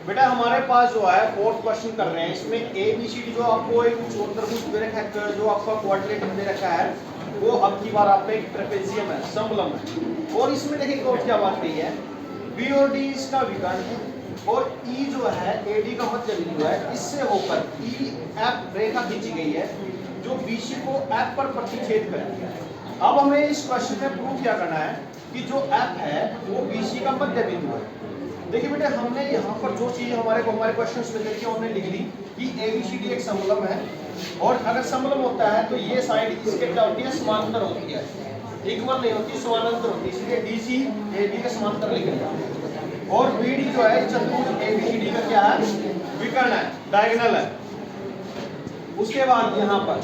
बेटा हमारे पास जो है फोर्थ क्वेश्चन कर रहे हैं, इसमें ए बी सी डी जो आपको एक चतुर्भुज दे रखा है, जो आपका क्वाड्रिलेटरल दे रखा है, वो अब की बार आपका एक ट्रेपेजियम है, समलम है। और इसमें देखिए और क्या बात कही है, बी और डी इसका विकर्ण है और ई जो है ए डी का मध्य बिंदु है, इससे होकर ई एफ रेखा खींची गई है जो बी सी को एफ पर प्रतिच्छेद करेगी। अब हमें इस क्वेश्चन में प्रूव क्या करना है कि जो एफ है वो बी सी का मध्य बिंदु है। देखिए बेटे हमने यहाँ पर जो चीज हमारे क्वेश्चन में देखी हमने लिख ली कि ए बी सी डी एक समलम है, और अगर समलम होता है तो ये साइड इसके क्या होती है, समांतर होती है, इक्वल नहीं होती, समानांतर होती है, इसलिए डी सी ए बी के समांतर लिख लिया। और बी डी जो है चतुर्भुज ए बी सी डी का क्या है, विकर्ण है, डायगोनल है। उसके बाद यहाँ पर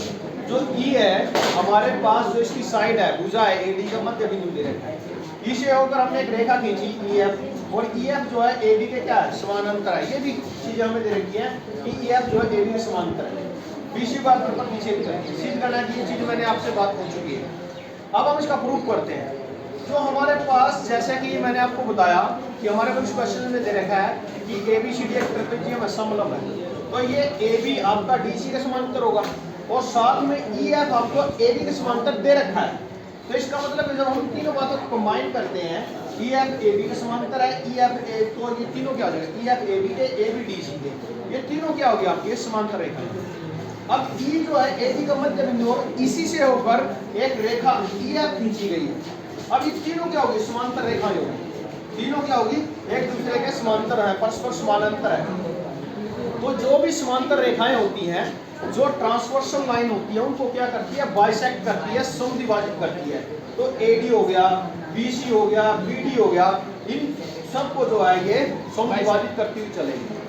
जो ई है हमारे पास, जो इसकी साइड है, भुजा है, ए डी का मध्य बिंदु दे रखा है, ई से होकर हमने एक रेखा खींची ई एफ, और ई एफ जो है ए डी के क्या है, समानांतर है। ये भी चीजें हमें दे रखी है कि ई एफ जो है ए डी के समानांतर है, बी सी बार पर निषेध करती है, सिद्ध करना की ये चीज मैंने आपसे बात हो चुकी है। अब हम इसका प्रूफ करते हैं। जो हमारे पास, जैसे कि मैंने आपको बताया कि हमारे पास क्वेश्चन में दे रखा है कि ए बी सी डी एक ट्रेपेजियम है, समलम है, तो ये ए बी आपका डी सी के समानांतर होगा, और साथ में ई एफ आपको ए डी के समानांतर दे रखा है। तो इसका मतलब जब हम तीनों बातों को कंबाइन करते हैं, ई एफ ए बी के समानांतर है, ई एफ ए, तो ये तीनों क्या हो जाएगा, ई एफ ए बी के, ए बी डी सी के, ये तीनों क्या हो गया आपकी समानांतर रेखा। अब ई जो है ए बी का मध्य बिंदु, इसी से होकर एक रेखा ई एफ खींची गई है। अब ये तीनों क्या होगी, समानांतर रेखा होगी, तीनों क्या होगी, एक दूसरे के समानांतर है, परस्पर समानांतर है। तो जो भी समांतर रेखाएं होती हैं, जो ट्रांसवर्सल लाइन होती है, उनको क्या करती है, बाइसेक्ट करती है, समद्विभाजित करती है। तो एडी हो गया, बीसी हो गया, बीडी हो गया, इन सबको जो है ये समद्विभाजित करती हुई चलेगी।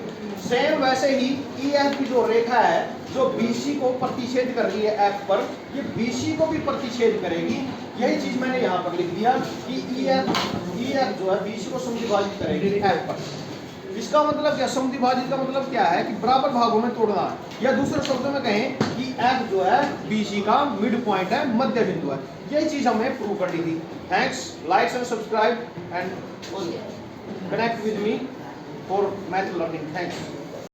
सेम वैसे ही ई एफ की जो रेखा है, जो बीसी को प्रतिच्छेद कर रही है एफ पर, ये बीसी को भी प्रतिच्छेद करेगी। यही चीज मैंने यहाँ पर लिख दिया कि ई एफ जो है बीसी को समद्विभाजित करेगी एफ पर। इसका मतलब क्या, समद्विभाजित का मतलब क्या है कि बराबर भागों में तोड़ना, या दूसरे शब्दों में कहें कि एफ जो है बीसी का मिड पॉइंट है, मध्य बिंदु है। यही चीज हमें प्रूव करनी थी। Thanks, like and subscribe and connect with me for math learning. Thanks.